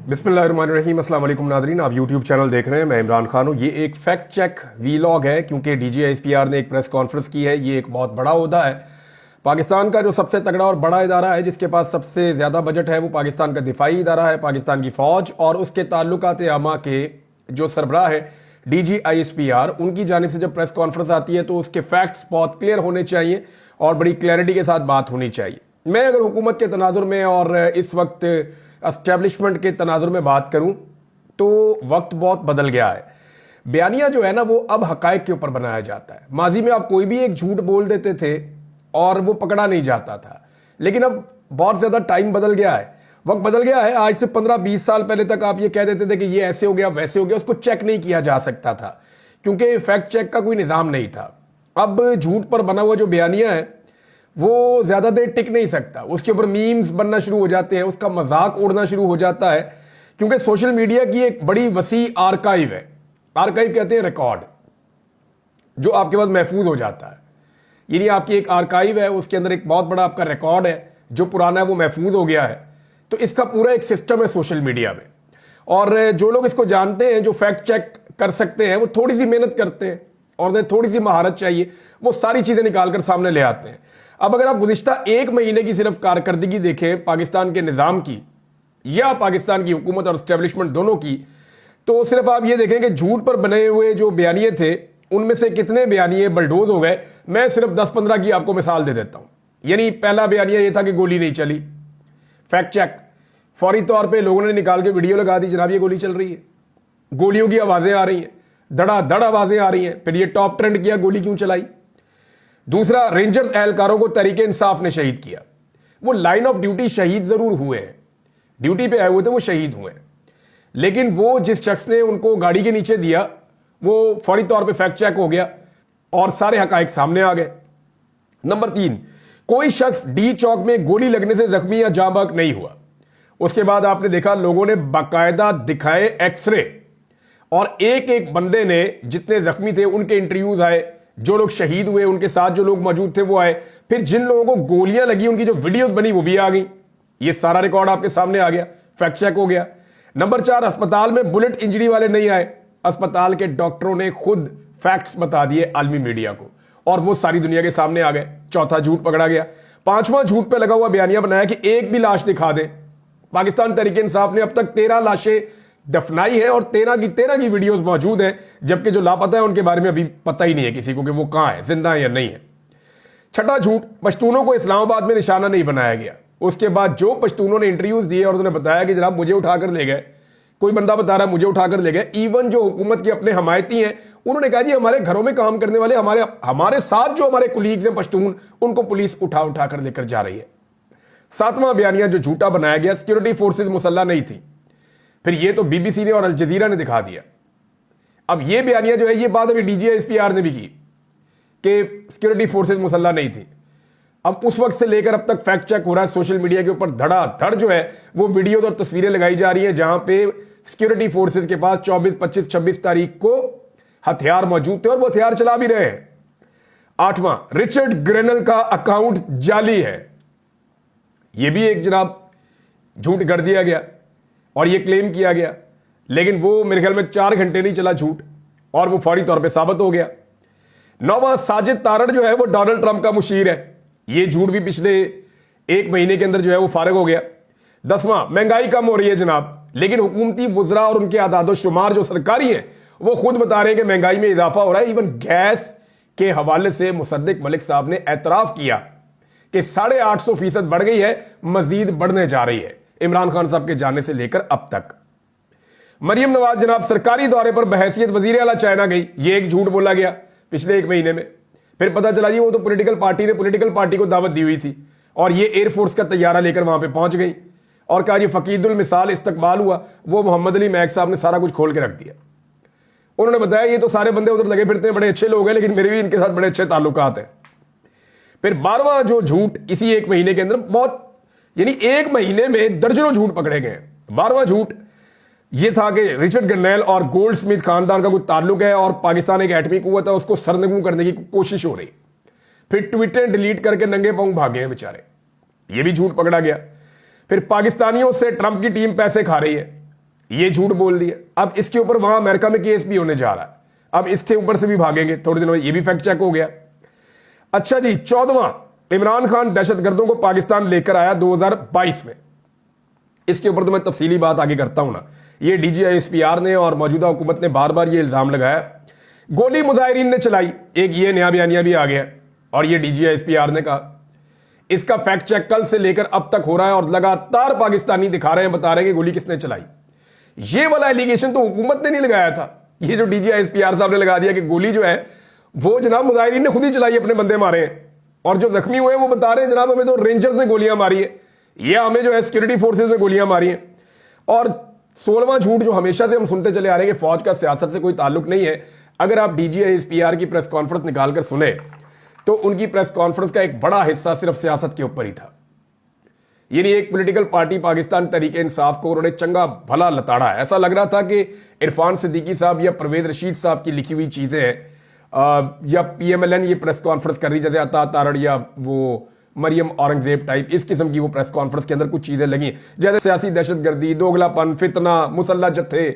बिस्मिल्लाहिर्रहमानिर्रहीम। अस्सलाम वालेकुम नाज़रीन, आप यूट्यूब चैनल देख रहे हैं। मैं इमरान खान हूँ। ये एक फैक्ट चेक वीलॉग है क्योंकि DGISPR ने एक प्रेस कॉन्फ्रेंस की है। ये एक बहुत बड़ा ओहदा है। पाकिस्तान का जो सबसे तगड़ा और बड़ा इदारा है जिसके पास सबसे ज़्यादा बजट है वो पाकिस्तान का दिफाई इदारा है, पाकिस्तान की फ़ौज और उसके ताल्लुकात आमा के जो सरबराह है DGISPR, उनकी जानिब से जब प्रेस कॉन्फ्रेंस आती है तो उसके फैक्ट्स बहुत क्लियर होने चाहिए और बड़ी क्लैरिटी के साथ बात होनी चाहिए। मैं अगर हुकूमत के तनाजुर में और इस वक्त एस्टेब्लिशमेंट के तनाजुर में बात करूं तो वक्त बहुत बदल गया है। बयानिया जो है ना वो अब हकायक के ऊपर बनाया जाता है। माजी में आप कोई भी एक झूठ बोल देते थे और वो पकड़ा नहीं जाता था, लेकिन अब बहुत ज्यादा टाइम बदल गया है, वक्त बदल गया है। आज से 15-20 साल पहले तक आप ये कह देते थे कि ये ऐसे हो गया वैसे हो गया, उसको चेक नहीं किया जा सकता था क्योंकि फैक्ट चेक का कोई निज़ाम नहीं था। अब झूठ पर बना हुआ जो बयानिया है वो ज्यादा देर टिक नहीं सकता, उसके ऊपर मीम्स बनना शुरू हो जाते हैं, उसका मजाक उड़ना शुरू हो जाता है क्योंकि सोशल मीडिया की एक बड़ी वसी आर्काइव है। आर्काइव कहते हैं रिकॉर्ड जो आपके पास महफूज हो जाता है। यानी आपकी एक आर्काइव है, उसके अंदर एक बहुत बड़ा आपका रिकॉर्ड है, जो पुराना है वो महफूज हो गया है। तो इसका पूरा एक सिस्टम है सोशल मीडिया में, और जो लोग इसको जानते हैं, जो फैक्ट चेक कर सकते हैं, वो थोड़ी सी मेहनत करते हैं और उन्हें थोड़ी सी महारत चाहिए, वो सारी चीजें निकालकर सामने ले आते हैं। अब अगर आप गुज़िश्ता एक महीने की सिर्फ कारकर्दगी देखें पाकिस्तान के निज़ाम की या पाकिस्तान की हुकूमत और एस्टेब्लिशमेंट दोनों की, तो सिर्फ आप ये देखें कि झूठ पर बने हुए जो बयानिए थे उनमें से कितने बयानिए बलडोज हो गए। मैं सिर्फ 10-15 की आपको मिसाल दे देता हूं। यानी पहला बयानिया ये था कि गोली नहीं चली, फैक्ट चेक, फौरी तौर पर लोगों ने निकाल के वीडियो लगा दी, जनाब ये गोली चल रही है, गोलियों की आवाजें आ रही हैं, धड़ाधड़ आवाजें आ रही हैं। फिर ये टॉप ट्रेंड किया, गोली क्यों चलाई। दूसरा, रेंजर्स एहलकारों को तहरीके इंसाफ ने शहीद किया। वो लाइन ऑफ ड्यूटी शहीद जरूर हुए हैं, ड्यूटी पे आए हुए थे, वो शहीद हुए हैं, लेकिन वो जिस शख्स ने उनको गाड़ी के नीचे दिया वो फौरी तौर पे फैक्ट चेक हो गया और सारे हकायक सामने आ गए। नंबर 3, कोई शख्स डी चौक में गोली लगने से जख्मी या जाँ बहक नहीं हुआ। उसके बाद आपने देखा लोगों ने बाकायदा दिखाए एक्सरे और एक एक बंदे ने, जितने जख्मी थे उनके इंटरव्यूज आए, जो लोग शहीद हुए उनके साथ जो लोग मौजूद थे वो आए, फिर जिन लोगों को गोलियां लगी उनकी जो वीडियोस बनी वो भी आ गई। ये सारा रिकॉर्ड आपके सामने आ गया, फैक्ट चेक हो गया। नंबर 4, अस्पताल में बुलेट इंजरी वाले नहीं आए, अस्पताल के डॉक्टरों ने खुद फैक्ट्स बता दिए आलमी मीडिया को और वो सारी दुनिया के सामने आ गए। चौथा, झूठ पकड़ा गया। पांचवां, झूठ पे लगा हुआ बयानिया बनाया कि एक भी लाश दिखा दे। पाकिस्तान तहरीके इंसाफ ने अब तक 13 लाशें दफनाई है और 13 की वीडियोस मौजूद हैं, जबकि जो लापता है उनके बारे में अभी पता ही नहीं है किसी को कि वो कहां है, जिंदा है या नहीं है। छठा झूठ, पश्तूनों को इस्लामाबाद में निशाना नहीं बनाया गया। उसके बाद जो पश्तूनों ने इंटरव्यूज दिए और उन्होंने बताया कि जनाब मुझे उठाकर ले गए, कोई बंदा बता रहा है मुझे उठाकर ले गए। इवन जो हुकूमत के अपने हमायती हैं उन्होंने कहा जी हमारे घरों में काम करने वाले हमारे साथ जो हमारे कुलीग्स हैं पश्तून, उनको पुलिस उठा कर लेकर जा रही है। सातवां बयानिया जो झूठा बनाया गया, सिक्योरिटी फोर्सेज मुसल्ला नहीं थी। फिर ये तो BBC ने और अल जजीरा ने दिखा दिया। अब ये बयानिया जो है ये बात अभी DGISPR ने भी की कि सिक्योरिटी फोर्सेज मुसल्ला नहीं थी। अब उस वक्त से लेकर अब तक फैक्ट चेक हो रहा है सोशल मीडिया के ऊपर, धड़ाधड़ जो है वो वीडियोज और तस्वीरें लगाई जा रही हैं जहां पे सिक्योरिटी फोर्सेज के पास 24, 25, 26 तारीख को हथियार मौजूद थे और वो हथियार चला भी रहे हैं। आठवां, रिचर्ड ग्रेनल का अकाउंट जाली है। यह भी एक जनाब झूठ कर दिया गया और यह क्लेम किया गया, लेकिन वो मेरे ख्याल में 4 घंटे नहीं चला झूठ और वो फौरी तौर पे साबित हो गया। नौवां, साजिद तारड़ जो है वो डोनाल्ड ट्रंप का मुशीर है। ये झूठ भी पिछले 1 महीने के अंदर जो है वो फारिग हो गया। 10वां, महंगाई कम हो रही है जनाब, लेकिन हुकूमती वुज़रा और उनके आदादो शुमार जो सरकारी हैं वो खुद बता रहे हैं कि महंगाई में इजाफा हो रहा है। इवन गैस के हवाले से मुसद्दिक मलिक साहब ने एतराफ किया कि 850% बढ़ गई है, मजीद बढ़ने जा रही है इमरान खान साहब के जाने से लेकर अब तक। मरियम नवाज जनाब सरकारी दौरे पर बहैसियत वजीर आला चाइना गई, ये एक झूठ बोला गया पिछले 1 महीने में। फिर पता चला जी वो तो पॉलिटिकल पार्टी को दावत दी हुई थी और ये एयरफोर्स का तैयारा लेकर वहां पे पहुंच गई और कहा जी फकीदुल मिसाल इस्तकबाल हुआ। वो मोहम्मद अली मैक साहब ने सारा कुछ खोल के रख दिया। उन्होंने बताया ये तो सारे बंदे उधर लगे फिरते हैं, बड़े अच्छे लोग हैं, लेकिन मेरे भी इनके साथ बड़े अच्छे ताल्लुकात हैं। फिर 12वां जो झूठ इसी 1 महीने के अंदर, बहुत यानी 1 महीने में दर्जनों झूठ पकड़े गए। 12वां झूठ यह था कि रिचर्ड ग्रेनल और गोल्ड स्मिथ खानदान का कोई ताल्लुक है और पाकिस्तान एक एटमी कुव्वत है, उसको सरनगू करने की कोशिश हो रही। फिर ट्विटर डिलीट करके नंगे पांव भागे हैं बेचारे, यह भी झूठ पकड़ा गया। फिर पाकिस्तानियों से ट्रंप की टीम पैसे खा रही है, ये झूठ बोल दिया। अब इसके ऊपर वहां अमेरिका में केस भी होने जा रहा है, अब इसके ऊपर से भी भागेंगे थोड़े दिनों में, ये भी फैक्ट चेक हो गया। अच्छा जी, 14वां, इमरान खान दहशतगर्दों को पाकिस्तान लेकर आया 2022 में। इसके ऊपर तो मैं तफसीली बात आगे करता हूं ना। ये DGISPR ने और मौजूदा हुकूमत ने बार बार ये इल्जाम लगाया, गोली मुजाहिरीन ने चलाई, एक ये नया बयानिया भी आ गया और ये DGISPR ने कहा। इसका फैक्ट चेक कल से लेकर अब तक हो रहा है और लगातार पाकिस्तानी दिखा रहे हैं, बता रहे हैं कि गोली किसने चलाई। ये वाला एलिगेशन तो हुकूमत ने नहीं लगाया था, ये जो DGISPR साहब ने लगा दिया कि गोली जो है वो जनाब मुजाहिरीन ने खुद ही चलाई, अपने बंदे मारे हैं। और जो जख्मी हुए वो बता रहे हैं जनाब हमें तो रेंजर्स ने गोलियां मारी है, या हमें जो है सिक्योरिटी फोर्सेस ने गोलियां मारी हैं। और 16वां झूठ जो हमेशा से हम सुनते चले आ रहे हैं कि फौज का सियासत से कोई ताल्लुक नहीं है। अगर आप DGISPR की प्रेस कॉन्फ्रेंस निकालकर सुने तो उनकी प्रेस कॉन्फ्रेंस का एक बड़ा हिस्सा सिर्फ सियासत के ऊपर ही था। यानी एक पॉलिटिकल पार्टी पाकिस्तान तरीके इंसाफ को उन्होंने चंगा भला लताड़ा है। ऐसा लग रहा था कि इरफान सिद्दीकी साहब या परवेज रशीद साहब की लिखी हुई चीजें हैं, या PMLN ये प्रेस कॉन्फ्रेंस कर रही, जैसे अता तारड़ या वो मरियम औरंगजेब टाइप इस किस्म की वो प्रेस कॉन्फ्रेंस के अंदर कुछ चीजें लगी, जैसे सियासी दहशतगर्दी, दोगलापन, फितना, मुसल्ला जत्थे।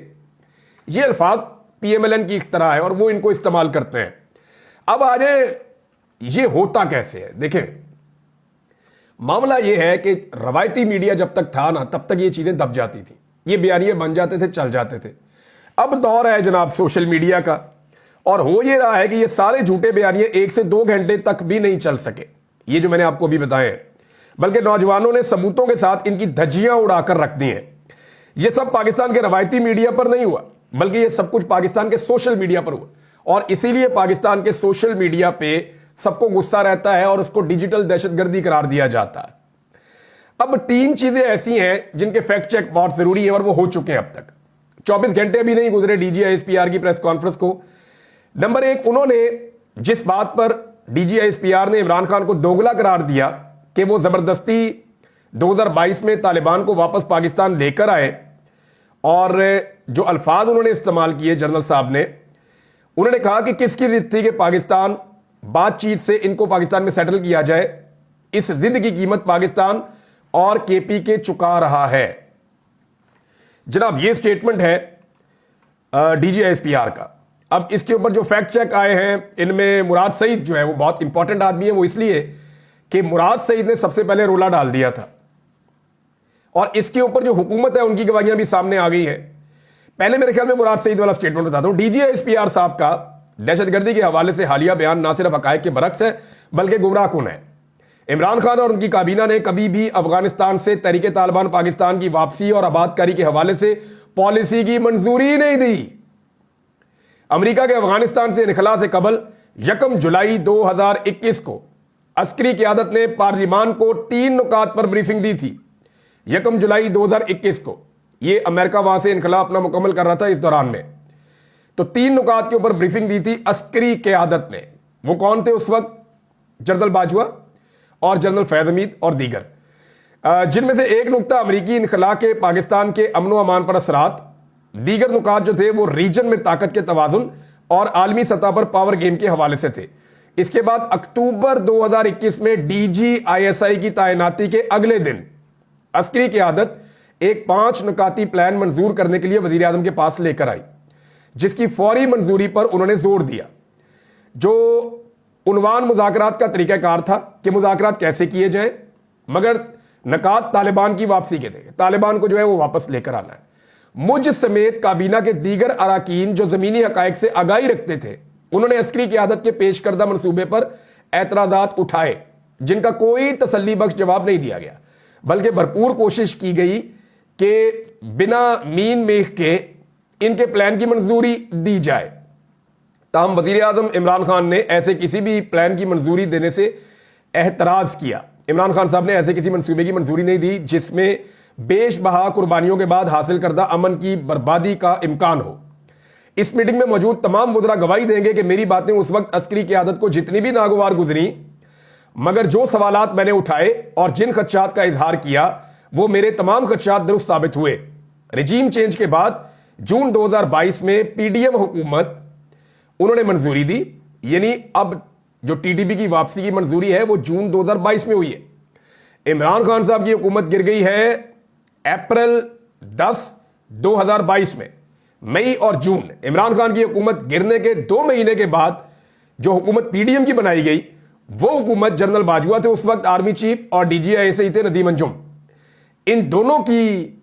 ये अल्फाज PMLN की इख्तरा है और वो इनको इस्तेमाल करते हैं। अब आ जाए ये होता कैसे है। देखें, मामला ये है कि रवायती मीडिया जब तक था ना तब तक ये चीजें दब जाती थी, ये बयानिए बन जाते थे, चल जाते थे। अब दौर है जनाब सोशल मीडिया का, और हो ये रहा है कि ये सारे झूठे बयानिए 1 से 2 घंटे तक भी नहीं चल सके, ये जो मैंने आपको अभी बताए हैं, बल्कि नौजवानों ने सबूतों के साथ इनकी धज्जियां उड़ाकर रख दी हैं। ये सब पाकिस्तान के रवायती मीडिया पर नहीं हुआ, बल्कि ये सब कुछ पाकिस्तान के सोशल मीडिया पर हुआ। और इसीलिए पाकिस्तान के सोशल मीडिया पे सबको गुस्सा रहता है और उसको डिजिटल दहशतगर्दी करार दिया जाता है। अब 3 चीजें ऐसी हैं जिनके फैक्ट चेक बहुत जरूरी है और वो हो चुके हैं अब तक। 24 घंटे भी नहीं गुजरे DGISPR की प्रेस कॉन्फ्रेंस को। नंबर 1, उन्होंने जिस बात पर DGISPR ने इमरान खान को दोगला करार दिया कि वो जबरदस्ती 2022 में तालिबान को वापस पाकिस्तान लेकर आए, और जो अल्फाज उन्होंने इस्तेमाल किए जनरल साहब ने, उन्होंने कहा कि किसकी जिद थी कि पाकिस्तान बातचीत से इनको पाकिस्तान में सेटल किया जाए, इस जिद की कीमत पाकिस्तान और KPK चुका रहा है। जनाब ये स्टेटमेंट है DGISPR का। अब इसके ऊपर जो फैक्ट चेक आए हैं, इनमें मुराद सईद जो है वो बहुत इंपॉर्टेंट आदमी है। वो इसलिए कि मुराद सईद ने सबसे पहले रोला डाल दिया था, और इसके ऊपर जो हुकूमत है उनकी गवाहियां भी सामने आ गई है। पहले मेरे ख्याल में मुराद सईद वाला स्टेटमेंट बताता हूं। DGISPR साहब का दहशतगर्दी के हवाले से हालिया बयान ना सिर्फ हकायक के बरक्स है बल्कि गुमराहकुन है। इमरान खान और उनकी काबीना ने कभी भी अफगानिस्तान से तहरीक तालिबान पाकिस्तान की वापसी और आबादकारी के हवाले से पॉलिसी की मंजूरी नहीं दी। अमेरिका के अफगानिस्तान से इनखला से कबल 1 जुलाई 2021 को अस्करी क़यादत ने पार्लिमान को 3 नुकात पर ब्रीफिंग दी थी। 1 जुलाई 2021 को ये अमेरिका वहां से इनखला अपना मुकम्मल कर रहा था, इस दौरान में तो 3 नुकात के ऊपर ब्रीफिंग दी थी अस्करी क़यादत ने। वो कौन थे उस वक्त? जनरल बाजवा और जनरल फैज हमीद और दीगर, जिनमें से एक नुकता अमरीकी इनखला के पाकिस्तान के अमन व अमान पर असरात, दीगर नुकात जो थे वो रीजन में ताकत के तवाजुन और आलमी सतह पर पावर गेम के हवाले से थे। इसके बाद अक्टूबर 2021 में DGISI की तैनाती के अगले दिन अस्करी क़यादत एक 5 नुकाती प्लान मंजूर करने के लिए वजीर आजम के पास लेकर आई, जिसकी फौरी मंजूरी पर उन्होंने जोर दिया। जो उन्वान मुज़ाकरात का तरीक़ाकार था कि मुज़ाकरात कैसे किए जाएं, मगर नकात तालिबान की वापसी के थे, तालिबान को जो है वो वापस लेकर आना है। मुझ समेत काबीना के दीगर अराकीन जो ज़मीनी हकायक से आगाही रखते थे, उन्होंने अस्करी क़यादत के पेश करदा मनसूबे पर एतराज़ात उठाए, जिनका कोई तसल्ली बख्श जवाब नहीं दिया गया, बल्कि भरपूर कोशिश की गई कि बिना मीन मेख के इनके प्लान की मंजूरी दी जाए। ताहम वज़ीर आज़म इमरान खान ने ऐसे किसी भी प्लान की मंजूरी देने से एहतराज किया। इमरान खान साहब ने ऐसे किसी मंसूबे की मंजूरी नहीं दी जिसमें बेशबहा कुर्बानियों के बाद हासिल करदा अमन की बर्बादी का इम्कान हो। इस मीटिंग में मौजूद तमाम मुद्रा गवाही देंगे कि मेरी बातें उस वक्त अस्करी क़यादत को जितनी भी नागवार गुजरी, मगर जो सवालात मैंने उठाए और जिन खदशात का इजहार किया वो मेरे तमाम खदशात दुरुस्त साबित हुए। रजीम चेंज के बाद जून 2022 में PDM हुकूमत उन्होंने मंजूरी दी, यानी अब जो TTP की वापसी की मंजूरी है वो जून 2022 में हुई है। इमरान खान साहब की हुकूमत गिर गई है अप्रैल 10 2022 में मई और जून इमरान खान की हुकूमत गिरने के 2 महीने के बाद जो हुकूमत पीडीएम की बनाई गई, वो हुकूमत जनरल बाजवा थे उस वक्त आर्मी चीफ, और डीजीआईएसआई थे नदीम अंजुम। इन दोनों की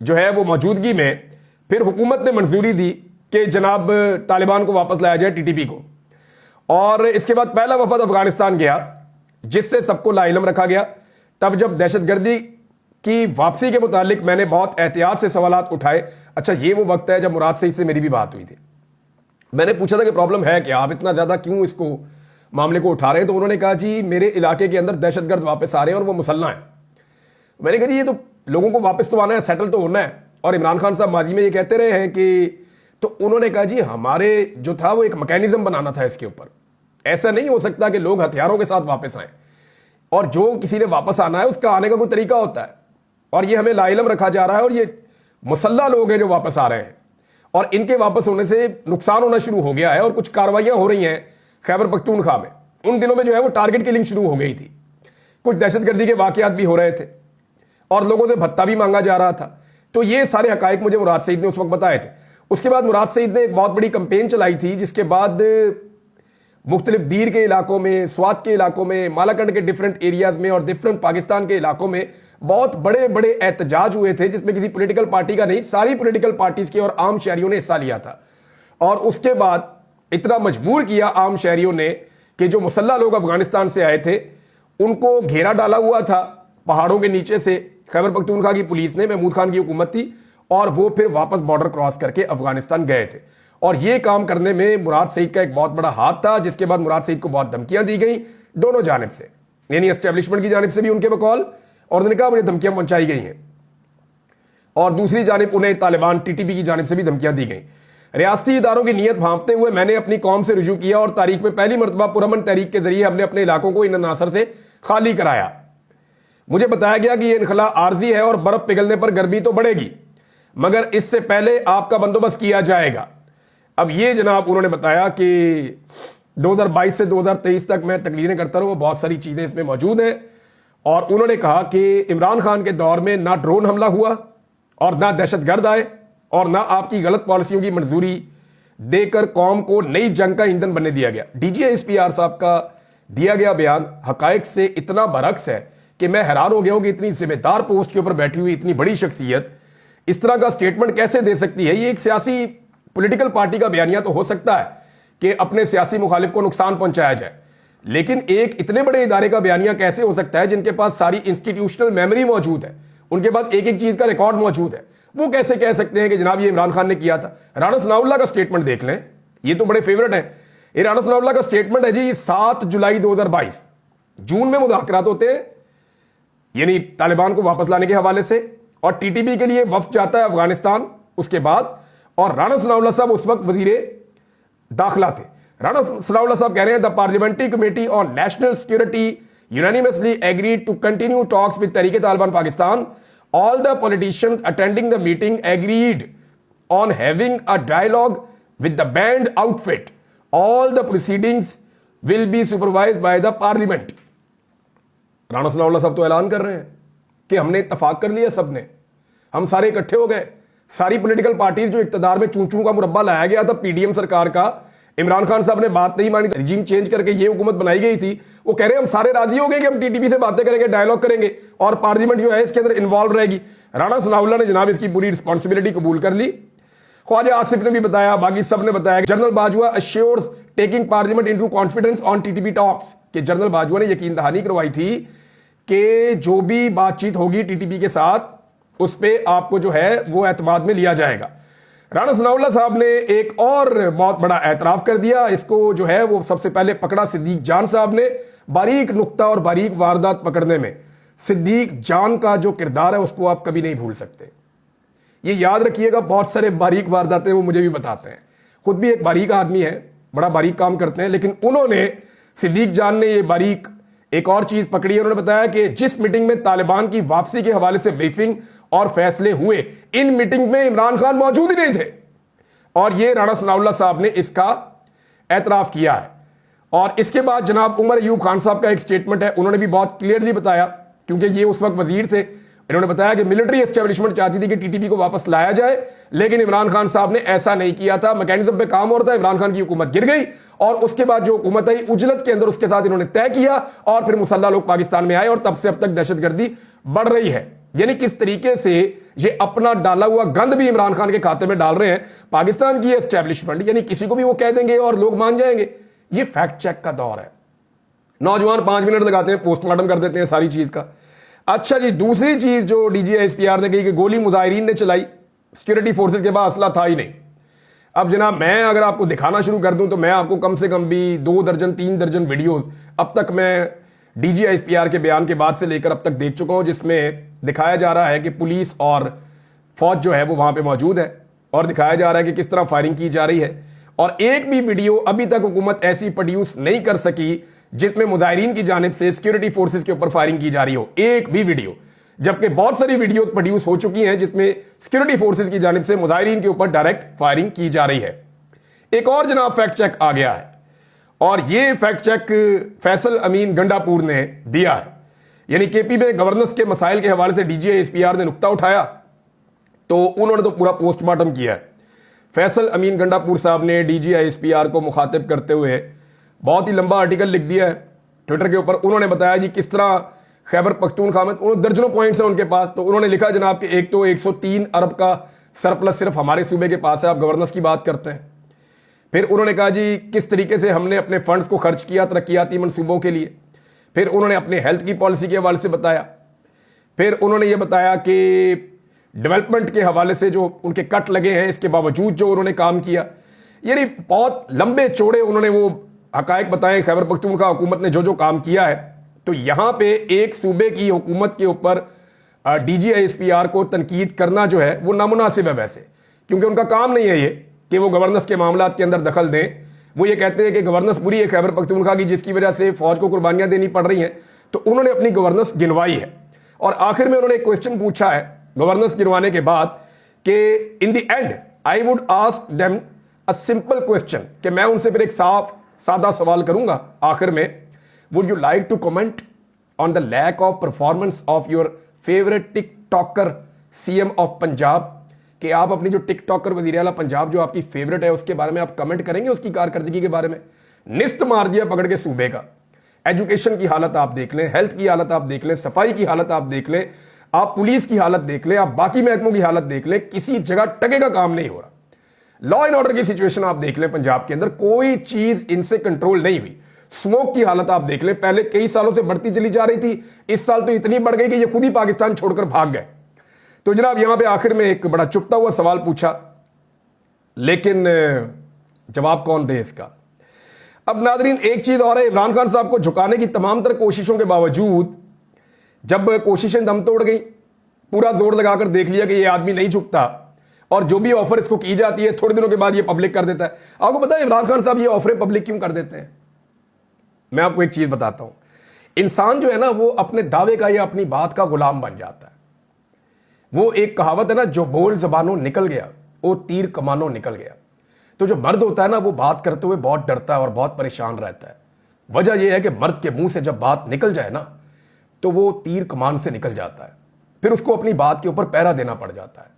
जो है वो मौजूदगी में फिर हुकूमत ने मंजूरी दी कि जनाब तालिबान को वापस लाया जाए, टीटीपी को। और इसके बाद पहला वफद अफगानिस्तान गया, जिससे सबको लाइलम रखा गया। तब जब दहशतगर्दी की वापसी के मुतालिक मैंने बहुत एहतियात से सवालात उठाए। अच्छा, ये वो वक्त है जब मुराद सईद से मेरी भी बात हुई थी। मैंने पूछा था कि प्रॉब्लम है क्या, आप इतना ज़्यादा क्यों इसको मामले को उठा रहे हैं? तो उन्होंने कहा जी मेरे इलाके के अंदर दहशतगर्द वापस आ रहे हैं और वो मुसल्लह हैं। मैंने कहा जी ये तो लोगों को वापस तो आना है, सेटल तो होना है। और इमरान खान साहब माजी में ये कहते रहे हैं कि, तो उन्होंने कहा जी हमारे जो था वो एक मैकेनिज्म बनाना था इसके ऊपर। ऐसा नहीं हो सकता कि लोग हथियारों के साथ वापस आए, और जो किसी ने वापस आना है उसका आने का कोई तरीका होता है। और ये हमें लाइलम रखा जा रहा है, और ये मुसल्लह लोग हैं जो वापस आ रहे हैं, और इनके वापस होने से नुकसान होना शुरू हो गया है। और कुछ कार्रवाइयां हो रही हैं खैबर पख्तूनख्वा में। उन दिनों में जो है वो टारगेट किलिंग शुरू हो गई थी, कुछ दहशतगर्दी के वाकयात भी हो रहे थे, और लोगों से भत्ता भी मांगा जा रहा था। तो ये सारे हकायक मुझे मुराद सईद ने उस वक्त बताए थे। उसके बाद मुराद सईद ने एक बहुत बड़ी कंपेन चलाई थी, जिसके बाद मुख्तलिफ दीर के इलाकों में, स्वात के इलाकों में, मालाकंड के डिफरेंट एरियाज में और डिफरेंट पाकिस्तान के इलाकों में बहुत बड़े बड़े एहतजाज हुए थे, जिसमें किसी पॉलिटिकल पार्टी का नहीं, सारी पॉलिटिकल पार्टीज के और आम शहरियों ने हिस्सा लिया था। और उसके बाद इतना मजबूर किया आम शहरियों ने कि जो मुसल्लह लोग अफगानिस्तान से आए थे उनको घेरा डाला हुआ था पहाड़ों के नीचे से। खैबर पख्तूनख्वा की पुलिस ने, महमूद खान की हुकूमत थी, और वो फिर वापस बॉर्डर क्रॉस करके अफगानिस्तान गए थे। और ये काम करने में मुराद सईद का एक बहुत बड़ा हाथ था, जिसके बाद मुराद सईद को बहुत धमकियां दी गई दोनों जानिब से, यानी एस्टेब्लिशमेंट की जानिब से भी उनके बकौल, और उन्होंने कहा मुझे धमकियां पहुंचाई गई हैं, और दूसरी जानिब उन्हें तालिबान टीटीपी की जानिब से भी धमकियां दी गई। रियासती इदारों की नीयत भांपते हुए मैंने अपनी कौम से रुजू किया, और तारीख में पहली मरतबा पुरअमन तहरीक के जरिए हमने अपने इलाकों को इन अनासर से खाली कराया। मुझे बताया गया कि यह इनखला आर्जी है और बर्फ पिघलने पर गर्मी तो बढ़ेगी, मगर इससे पहले आपका बंदोबस्त किया जाएगा। अब ये जनाब उन्होंने बताया कि 2022 से 2023 तक मैं तकरीरें करता रहूँ, बहुत सारी चीज़ें इसमें मौजूद हैं। और उन्होंने कहा कि इमरान खान के दौर में ना ड्रोन हमला हुआ, और ना दहशतगर्द आए, और ना आपकी गलत पॉलिसियों की मंजूरी देकर कौम को नई जंग का ईंधन बनने दिया गया। डीजीएसपीआर साहब का दिया गया बयान हकायक से इतना बरक्स है कि मैं हैरान हो गया हूं कि इतनी जिम्मेदार पोस्ट के ऊपर बैठी हुई इतनी बड़ी शख्सियत इस तरह का स्टेटमेंट कैसे दे सकती है। ये एक सियासी पॉलिटिकल पार्टी का बयानिया तो हो सकता है कि अपने सियासी मुखालिफ को नुकसान पहुंचाया जाए, लेकिन एक इतने बड़े इदारे का बयानिया कैसे हो सकता है जिनके पास सारी इंस्टीट्यूशनल मेमोरी मौजूद है, उनके पास एक एक चीज का रिकॉर्ड मौजूद है, वो कैसे कह सकते हैं कि जनाब ये इमरान खान ने किया था। राणा सनाउल्लाह का स्टेटमेंट देख लें, ये तो बड़े फेवरेट है। ये राणा सनाउल्लाह का स्टेटमेंट है जी, 7 जुलाई 2022 जून में मुज़ाकरात होते हैं, यानी तालिबान को वापस लाने के हवाले से, और टीटीपी के लिए वफ्द जाता है अफगानिस्तान उसके बाद, और राणा सनाउल्लाह साहब उस वक्त वजीरे दाखिला थे। राणा सनाउल्लाह साहब कह रहे हैं the parliamentary committee on national security unanimously agreed to continue talks with Tehreek Taliban Pakistan. All the politicians attending the meeting agreed on having a dialogue with the banned outfit. All the proceedings will be supervised by the parliament. Rana Sanaullah साहब तो ऐलान कर रहे हैं कि हमने इत्तफाक कर लिया, सबने, हम सारे इकट्ठे हो गए, सारी पॉलिटिकल पार्टीज जो इक्तदार में चूं चूं का मुरब्बा लाया गया था पीडीएम सरकार का, इमरान खान साहब ने बात नहीं मानी, रिजीम चेंज करके ये हुकूमत बनाई गई थी, वो कह रहे हैं हम सारे राजी हो गए कि हम टीटीपी से बातें करेंगे, डायलॉग करेंगे, और पार्लियामेंट जो है इसके अंदर इन्वॉल्व रहेगी। राणा सनाउल्लाह ने जनाब इसकी पूरी रिस्पॉन्सिबिलिटी कबूल कर ली। ख्वाजा आसिफ ने भी बताया, बाकी सब ने बताया, general Bajwa assures taking parliament into confidence on TTP talks, कि जनरल बाजवा ने यकीन दहानी करवाई थी कि जो भी बातचीत होगी टीटीपी के साथ उस पर आपको जो है वो एतमाद में लिया जाएगा। राणा सनाउल्लाह साहब ने एक और बहुत बड़ा एतराफ कर दिया, इसको जो है वो सबसे पहले पकड़ा सिद्दीक जान साहब ने। बारीक नुक्ता और बारीक वारदात पकड़ने में सिद्दीक जान का जो किरदार है उसको आप कभी नहीं भूल सकते, ये याद रखिएगा। बहुत सारे बारीक वारदातें वो मुझे भी बताते हैं, खुद भी एक बारीक आदमी है, बड़ा बारीक काम करते हैं, लेकिन उन्होंने, सिद्दीक जान ने ये बारीक एक और चीज पकड़ी है। उन्होंने बताया कि जिस मीटिंग में तालिबान की वापसी के हवाले से ब्रीफिंग और फैसले हुए, इन मीटिंग में इमरान खान मौजूद ही नहीं थे, और ये राणा सनाउल्लाह साहब ने इसका एतराफ किया है। और इसके बाद जनाब उमर अयूब खान साहब का एक स्टेटमेंट है, उन्होंने भी बहुत क्लियरली बताया, क्योंकि ये उस वक्त वजीर थे, इन्होंने बताया कि मिलिट्री एस्टेब्लिशमेंट चाहती थी कि टीटीपी को वापस लाया जाए, लेकिन इमरान खान साहब ने ऐसा नहीं किया था। मैकेनिज्म पे काम हो रहा था, इमरान खान की हुकूमत गिर गई और उसके बाद जो हुकूमत आई उजलत के अंदर उसके साथ इन्होंने तय किया और फिर मुसल्लह लोग पाकिस्तान में आए और तब से अब तक दहशतगर्दी बढ़ रही है। यानी किस तरीके से ये अपना डाला हुआ गंद भी इमरान खान के खाते में डाल रहे हैं पाकिस्तान की एस्टेब्लिशमेंट, यानी किसी को भी वो कह देंगे और लोग मान जाएंगे। ये फैक्ट चेक का दौर है। नौजवान 5 मिनट लगाते हैं, पोस्टमार्टम कर देते हैं सारी चीज का। अच्छा जी, दूसरी चीज जो डीजीआईएसपीआर ने कही कि गोली मुजाहिरीन ने चलाई, सिक्योरिटी फोर्सेज के पास असला था ही नहीं। अब जनाब मैं अगर आपको दिखाना शुरू कर दूं तो मैं आपको कम से कम भी 2 दर्जन 3 दर्जन वीडियोस अब तक मैं डीजीआईएसपीआर के बयान के बाद से लेकर अब तक देख चुका हूं, जिसमें दिखाया जा रहा है कि पुलिस और फौज जो है वो वहां पे मौजूद है और दिखाया जा रहा है कि किस तरह फायरिंग की जा रही है। और एक भी वीडियो अभी तक हुकूमत ऐसी प्रोड्यूस नहीं कर सकी जिसमें मुजाहिरीन की जानिब से सिक्योरिटी फोर्सेज के ऊपर फायरिंग की जा रही हो, एक भी वीडियो। जबकि बहुत सारी वीडियोस प्रोड्यूस हो चुकी हैं जिसमें सिक्योरिटी फोर्सेज की जानिब से मुजाहिरीन के ऊपर डायरेक्ट फायरिंग की जा रही है। एक और जनाब फैक्ट चेक आ गया है और ये फैक्ट चेक फैसल अमीन गंडापुर ने दिया है। यानी केपी में गवर्नेंस के मसाइल के हवाले से डीजीआईएसपीआर ने नुक्ता उठाया तो उन्होंने तो पूरा पोस्टमार्टम किया है। फैसल अमीन गंडापुर साहब ने डीजीआईएसपीआर को मुखातिब करते हुए बहुत ही लंबा आर्टिकल लिख दिया है ट्विटर के ऊपर। उन्होंने बताया जी किस तरह खैबर पख्तूनख्वा में दर्जनों पॉइंट्स हैं उनके पास। तो उन्होंने लिखा जनाब कि एक तो 103 अरब का सरप्लस सिर्फ हमारे सूबे के पास है, आप गवर्नेंस की बात करते हैं। फिर उन्होंने कहा जी किस तरीके से हमने अपने फंड्स को खर्च किया तरक्याती मनसूबों के लिए। फिर उन्होंने अपने हेल्थ की पॉलिसी के हवाले से बताया। फिर उन्होंने ये बताया कि डेवलपमेंट के हवाले से जो उनके कट लगे हैं इसके बावजूद जो उन्होंने काम किया। यानी बहुत लंबे चौड़े उन्होंने वो हकायक बताए खैबर पख्तूनख्वा हुकूमत ने जो जो काम किया है। तो यहां पे एक सूबे की हुकूमत के ऊपर डीजीआईएसपीआर को तनकीद करना जो है वो नामुनासिब है वैसे, क्योंकि उनका काम नहीं है ये कि वो गवर्नेंस के मामलात के अंदर दखल दें। वो ये कहते हैं कि गवर्नेंस बुरी है खैबर पख्तूनख्वा की जिसकी वजह से फौज को कुर्बानियां देनी पड़ रही हैं। तो उन्होंने अपनी गवर्नेंस गिनवाई है और आखिर में उन्होंने एक क्वेश्चन पूछा है गवर्नेंस गिनवाने के बाद कि in the and I would ask them a simple question, कि मैं उनसे फिर एक साफ सादा सवाल करूंगा आखिर में, would you like to comment on the lack of performance of your favourite TikToker CM of Punjab, कि आप अपनी जो टिकटॉकर वजीर आला पंजाब जो आपकी फेवरेट है उसके बारे में आप कमेंट करेंगे, उसकी कारकर्दगी के बारे में। निस्त मार दिया पकड़ के सूबे का। एजुकेशन की हालत आप देख लें, हेल्थ की हालत आप देख लें, सफाई की हालत आप देख लें, आप पुलिस की हालत देख लें, आप बाकी महकमों की हालत देख लें, किसी जगह टके का काम नहीं हो रहा। लॉ एंड ऑर्डर की सिचुएशन आप देख लें पंजाब के अंदर, कोई चीज इनसे कंट्रोल नहीं हुई। स्मोक की हालत आप देख लें, पहले कई सालों से बढ़ती चली जा रही थी, इस साल तो इतनी बढ़ गई कि ये खुद ही पाकिस्तान छोड़कर भाग गए। तो जनाब यहां पे आखिर में एक बड़ा चुपता हुआ सवाल पूछा, लेकिन जवाब कौन दे इसका। अब नादरीन एक चीज और है, इमरान खान साहब को झुकाने की तमाम तरह कोशिशों के बावजूद जब कोशिशें दम तोड़ गई, पूरा जोर लगाकर देख लिया कि यह आदमी नहीं झुकता और जो भी ऑफर इसको की जाती है थोड़े दिनों के बाद ये पब्लिक कर देता है। आपको पता है इमरान खान साहब ये ऑफरें पब्लिक क्यों कर देते हैं? मैं आपको एक चीज बताता हूं। इंसान जो है ना वो अपने दावे का या अपनी बात का गुलाम बन जाता है। वो एक कहावत है ना, जो बोल जबानों निकल गया वो तीर कमानों निकल गया। तो जो मर्द होता है ना वो बात करते हुए बहुत डरता है और बहुत परेशान रहता है। वजह यह है कि मर्द के मुंह से जब बात निकल जाए ना तो वो तीर कमान से निकल जाता है, फिर उसको अपनी बात के ऊपर पहरा देना पड़ जाता है।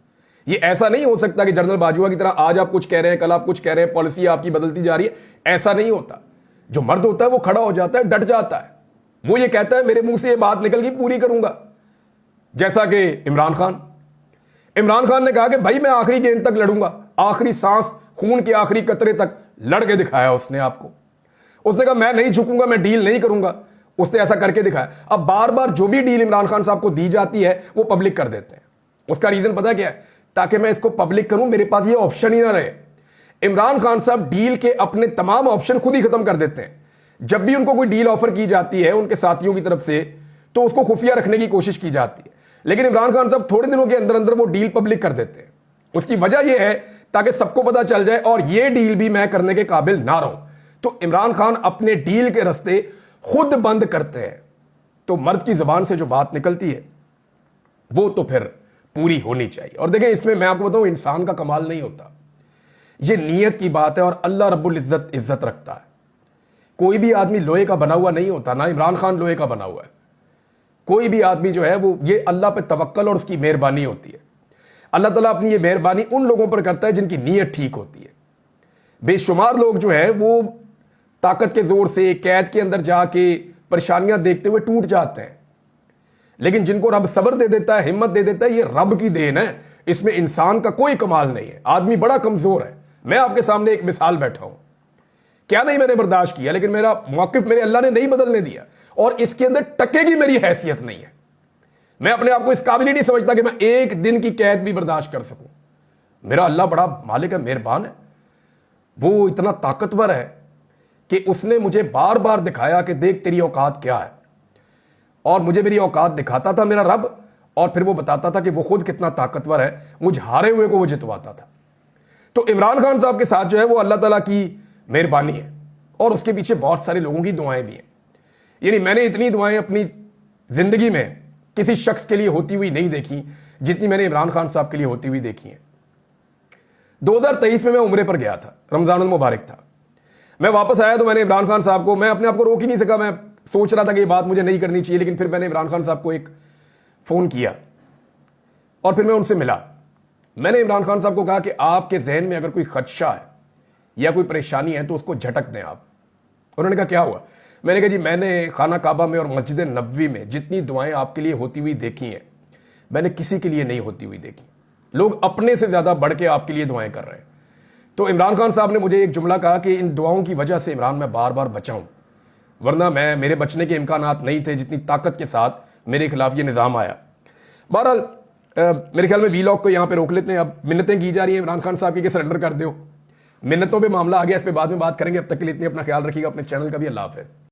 ये ऐसा नहीं हो सकता कि जनरल बाजवा की तरह आज आप कुछ कह रहे हैं कल आप कुछ कह रहे हैं, पॉलिसी आपकी बदलती जा रही है, ऐसा नहीं होता। जो मर्द होता है वो खड़ा हो जाता है, डट जाता है। वो ये कहता है मेरे मुंह से ये बात निकल गई, पूरी करूंगा। जैसा कि इमरान खान ने कहा कि भाई मैं आखिरी गेंद तक लड़ूंगा, आखिरी सांस, खून के आखिरी कतरे तक लड़ के दिखाया उसने आपको। उसने कहा मैं नहीं झुकूंगा, मैं डील नहीं करूंगा, उसने ऐसा करके दिखाया। अब बार बार जो भी डील इमरान खान साहब को दी जाती है वो पब्लिक कर देते हैं। उसका रीजन पता क्या है? ताकि मैं इसको पब्लिक करूं, मेरे पास ये ऑप्शन ही ना रहे। इमरान खान साहब डील के अपने तमाम ऑप्शन खुद ही खत्म कर देते हैं। जब भी उनको कोई डील ऑफर की जाती है उनके साथियों की तरफ से तो उसको खुफिया रखने की कोशिश की जाती है, लेकिन इमरान खान साहब थोड़े दिनों के अंदर अंदर वो डील पब्लिक कर देते हैं। उसकी वजह यह है ताकि सबको पता चल जाए और ये डील भी मैं करने के काबिल ना रहूं। तो इमरान खान अपने डील के रास्ते खुद बंद करते हैं। तो मर्द की जुबान से जो बात निकलती है वो तो फिर पूरी होनी चाहिए। और देखें इसमें मैं आपको बताऊं इंसान का कमाल नहीं होता, ये नीयत की बात है और अल्लाह रब्बुल इज्जत इज्जत रखता है। कोई भी आदमी लोहे का बना हुआ नहीं होता, ना इमरान खान लोहे का बना हुआ है। कोई भी आदमी जो है वो ये अल्लाह पे तवक्कल और उसकी मेहरबानी होती है। अल्लाह ताला अपनी ये मेहरबानी उन लोगों पर करता है जिनकी नीयत ठीक होती है। बेशुमार लोग जो है वो ताकत के जोर से कैद के अंदर जाके परेशानियां देखते हुए टूट जाते हैं, लेकिन जिनको रब सब्र दे देता है, हिम्मत दे देता है, ये रब की देन है, इसमें इंसान का कोई कमाल नहीं है। आदमी बड़ा कमजोर है। मैं आपके सामने एक मिसाल बैठा हूं, क्या नहीं मैंने बर्दाश्त किया, लेकिन मेरा मौकिफ मेरे अल्लाह ने नहीं बदलने दिया और इसके अंदर टकेगी मेरी हैसियत नहीं है। मैं अपने आप को इस काबिल नहीं समझता कि मैं एक दिन की कैद भी बर्दाश्त कर सकूं। मेरा अल्लाह बड़ा मालिक है, मेहरबान है, वो इतना ताकतवर है कि उसने मुझे बार बार दिखाया कि देख तेरी औकात क्या है, और मुझे मेरी औकात दिखाता था मेरा रब, और फिर वो बताता था कि वो खुद कितना ताकतवर है, मुझ हारे हुए को वो जितवाता था। तो इमरान खान साहब के साथ जो है वो अल्लाह ताला की मेहरबानी है और उसके पीछे बहुत सारे लोगों की दुआएं भी हैं। यानी मैंने इतनी दुआएं अपनी जिंदगी में किसी शख्स के लिए होती हुई नहीं देखी जितनी मैंने इमरान खान साहब के लिए होती हुई देखी है। 2023 में मैं उम्रे पर गया था, रमजानुल मुबारक था। मैं वापस आया तो मैंने इमरान खान साहब को, मैं अपने आप को रोक ही नहीं सका, मैं सोच रहा था कि ये बात मुझे नहीं करनी चाहिए, लेकिन फिर मैंने इमरान खान साहब को एक फ़ोन किया और फिर मैं उनसे मिला। मैंने इमरान खान साहब को कहा कि आपके जहन में अगर कोई खदशा है या कोई परेशानी है तो उसको झटक दें आप। उन्होंने कहा क्या हुआ? मैंने कहा जी मैंने खाना काबा में और मस्जिद नबवी में जितनी दुआएं आपके लिए होती हुई देखी हैं, मैंने किसी के लिए नहीं होती हुई देखी। लोग अपने से ज़्यादा बढ़ के आपके लिए दुआएं कर रहे हैं। तो इमरान खान साहब ने मुझे एक जुमला कहा कि इन दुआओं की वजह से इमरान मैं बार बार बचा हूँ, वरना मेरे बचने के इम्कानात नहीं थे जितनी ताकत के साथ मेरे खिलाफ ये निज़ाम आया। बहरहाल मेरे ख्याल में वीलॉग को यहाँ पे रोक लेते हैं। अब मिन्नतें की जा रही हैं इमरान खान साहब की कि सरेंडर कर दो। मिन्नतों पे मामला आ गया, इस पे बाद में बात करेंगे। अब तक के लिए इतनी अपना ख्याल रखिएगा, अपने चैनल का भी। अल्लाह हाफ़िज़।